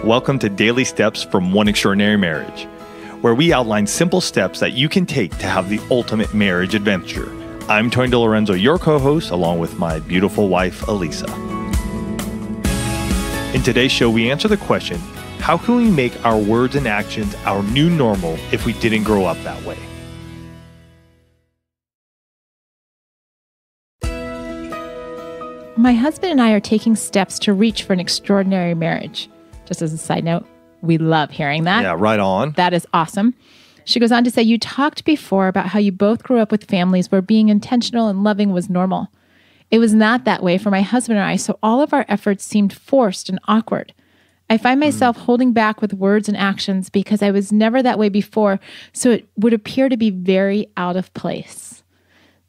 Welcome to Daily Steps from One Extraordinary Marriage, where we outline simple steps that you can take to have the ultimate marriage adventure. I'm Tony DeLorenzo, your co-host, along with my beautiful wife, Elisa. In today's show, we answer the question, how can we make our words and actions our new normal if we didn't grow up that way? My husband and I are taking steps to reach for an extraordinary marriage. Just as a side note, we love hearing that. Yeah, right on. That is awesome. She goes on to say, you talked before about how you both grew up with families where being intentional and loving was normal. It was not that way for my husband and I, so all of our efforts seemed forced and awkward. I find myself holding back with words and actions because I was never that way before, so it would appear to be very out of place.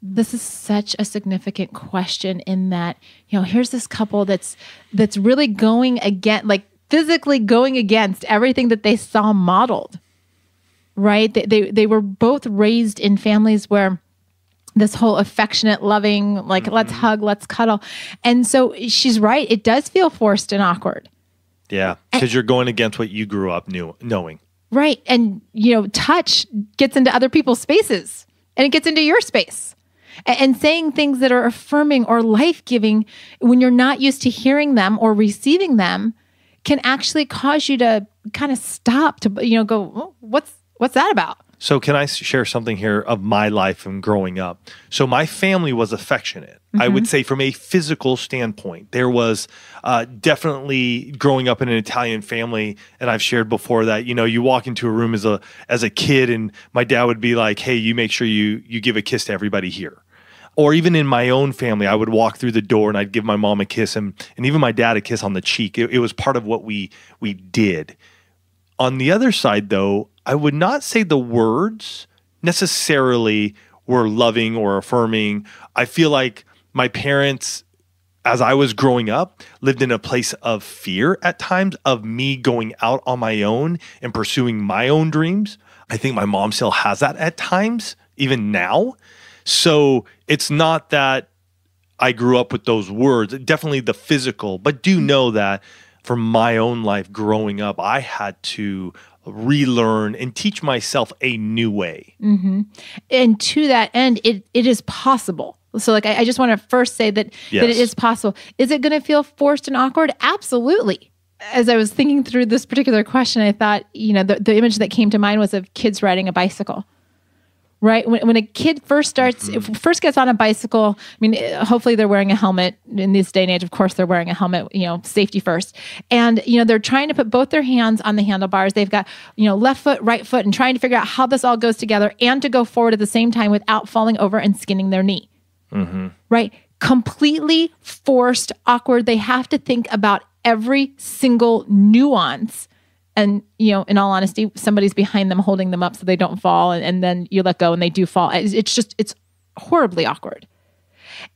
This is such a significant question in that, here's this couple that's really going against, physically going against everything that they saw modeled, right? They were both raised in families where this whole affectionate, loving, let's hug, let's cuddle. And so she's right. It does feel forced and awkward. Yeah, because you're going against what you grew up knowing. Right. And, touch gets into other people's spaces and it gets into your space. And saying things that are affirming or life-giving when you're not used to hearing them or receiving them can actually cause you to kind of stop to, go, oh, what's that about? So can I share something here of my life and growing up? So my family was affectionate. I would say from a physical standpoint, there was definitely growing up in an Italian family. And I've shared before that, you walk into a room as a kid and my dad would be like, hey, you make sure you give a kiss to everybody here. Or even in my own family, I would walk through the door and I'd give my mom a kiss and even my dad a kiss on the cheek. It was part of what we did. On the other side, though, I would not say the words necessarily were loving or affirming. I feel like my parents, as I was growing up, lived in a place of fear at times of me going out on my own and pursuing my own dreams. I think my mom still has that at times, even now. So it's not that I grew up with those words, definitely the physical, but do know that for my own life growing up, I had to relearn and teach myself a new way. Mm-hmm. And to that end, it is possible. So I just want to first say that it is possible. Is it going to feel forced and awkward? Absolutely. As I was thinking through this particular question, I thought, the image that came to mind was of kids riding a bicycle. Right? When a kid first gets on a bicycle, hopefully they're wearing a helmet. In this day and age, of course, they're wearing a helmet, safety first. And, they're trying to put both their hands on the handlebars. They've got, left foot, right foot, and trying to figure out how this all goes together and to go forward at the same time without falling over and skinning their knee. Mm-hmm. Right? Completely forced, awkward. They have to think about every single nuance. And, in all honesty, somebody's behind them holding them up so they don't fall. And then you let go and they do fall. It's horribly awkward.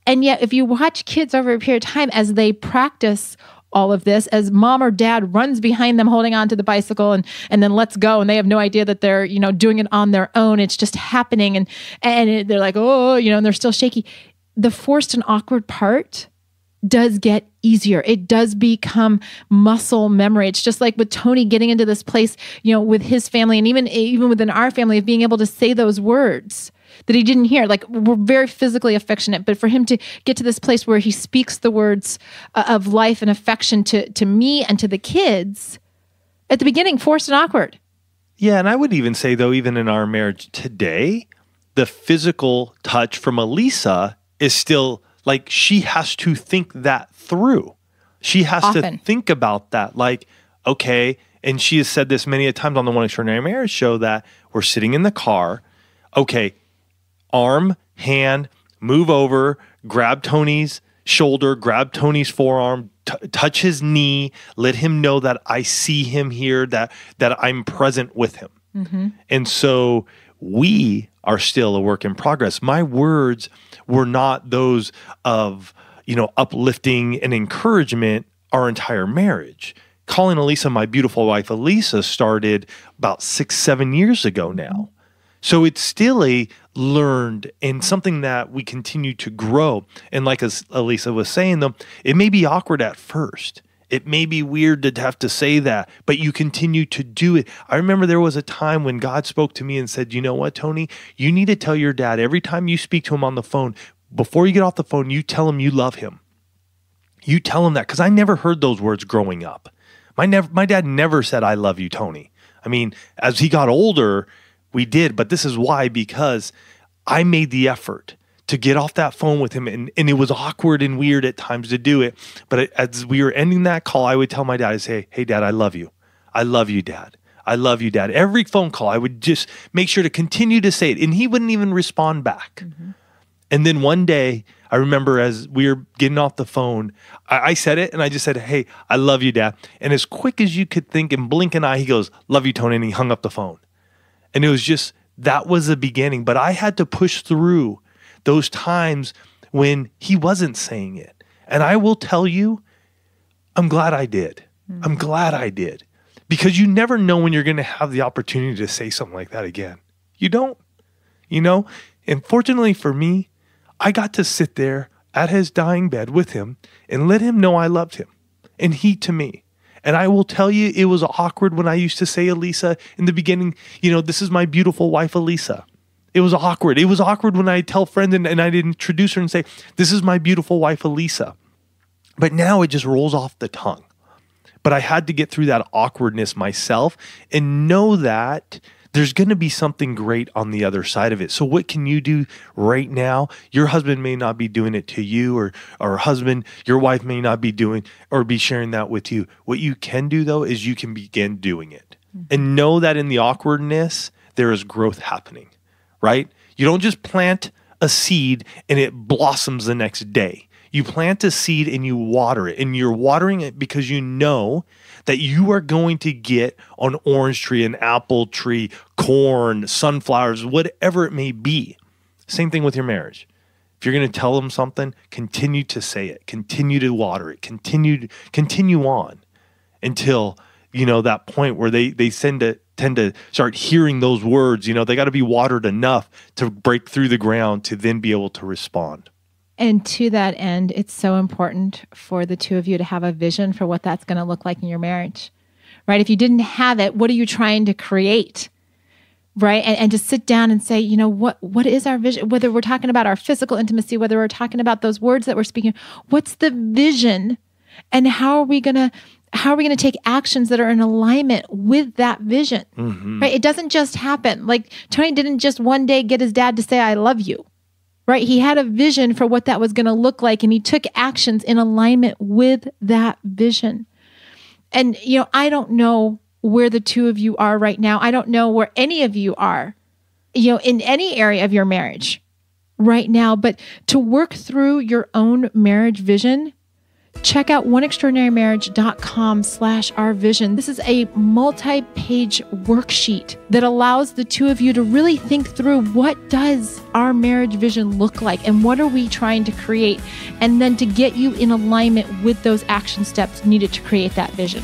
And yet, if you watch kids over a period of time as they practice all of this, as mom or dad runs behind them holding onto the bicycle and then lets go, and they have no idea that they're, doing it on their own. It's just happening. And they're like, oh, and they're still shaky. The forced and awkward part does get easier. It does become muscle memory. It's just like with Tony getting into this place, with his family and even within our family of being able to say those words that he didn't hear. We're very physically affectionate, but for him to get to this place where he speaks the words of life and affection to me and to the kids at the beginning, forced and awkward. Yeah. And I would even say though, even in our marriage today, the physical touch from Elisa is still she has to think that through. She has to think about that. Okay, and she has said this many a times on the One Extraordinary Marriage show that we're sitting in the car. Okay, arm, hand, move over, grab Tony's shoulder, grab Tony's forearm, touch his knee, let him know that I see him here, that I'm present with him. Mm-hmm. And so we are still a work in progress. My words were not those of, uplifting and encouragement our entire marriage. Calling Elisa my beautiful wife, Elisa, started about 6-7 years ago now. So it's still a learned and something that we continue to grow. And like as Elisa was saying, though, it may be awkward at first. It may be weird to have to say that, but you continue to do it. I remember there was a time when God spoke to me and said, you know what, Tony, you need to tell your dad every time you speak to him on the phone, before you get off the phone, you tell him you love him. You tell him that, because I never heard those words growing up. My dad never said, I love you, Tony. I mean, as he got older, we did, but this is why, because I made the effort to get off that phone with him, and it was awkward and weird at times to do it. But as we were ending that call, I would tell my dad, I'd say, hey, Dad, I love you. I love you, Dad. I love you, Dad. Every phone call, I would just make sure to continue to say it, and he wouldn't even respond back. Mm-hmm. And then one day, I remember as we were getting off the phone, I said it, and I just said, hey, I love you, Dad. And as quick as you could think and blink an eye, he goes, love you, Tony, and he hung up the phone. And it was just, that was the beginning. But I had to push through those times when he wasn't saying it. And I will tell you, I'm glad I did. Mm-hmm. I'm glad I did. Because you never know when you're going to have the opportunity to say something like that again. You don't, And fortunately for me, I got to sit there at his dying bed with him and let him know I loved him, and he to me. And I will tell you, it was awkward when I used to say Elisa in the beginning, this is my beautiful wife, Elisa. It was awkward. It was awkward when I tell friends and I'd introduce her and say, this is my beautiful wife, Elisa. But now it just rolls off the tongue. But I had to get through that awkwardness myself and know that there's going to be something great on the other side of it. So what can you do right now? Your husband may not be doing it to you, or husband, your wife may not be doing or be sharing that with you. What you can do, though, is you can begin doing it. Mm-hmm. And know that in the awkwardness, there is growth happening, right? You don't just plant a seed and it blossoms the next day. You plant a seed and you water it, and you're watering it because you know that you are going to get an orange tree, an apple tree, corn, sunflowers, whatever it may be. Same thing with your marriage. If you're going to tell them something, continue to say it, continue to water it, continue on until, that point where they tend to start hearing those words. They got to be watered enough to break through the ground to then be able to respond. And to that end, it's so important for the two of you to have a vision for what that's going to look like in your marriage, right? If you didn't have it, what are you trying to create, right? And to sit down and say, what is our vision? Whether we're talking about our physical intimacy, whether we're talking about those words that we're speaking, what's the vision, and how are we going to take actions that are in alignment with that vision, mm-hmm. right? It doesn't just happen. Like Tony didn't just one day get his dad to say, I love you. Right? He had a vision for what that was going to look like, and he took actions in alignment with that vision. And, I don't know where the two of you are right now. I don't know where any of you are, in any area of your marriage right now. But to work through your own marriage vision, check out oneextraordinarymarriage.com/ourvision. This is a multi-page worksheet that allows the two of you to really think through, what does our marriage vision look like, and what are we trying to create, and then to get you in alignment with those action steps needed to create that vision.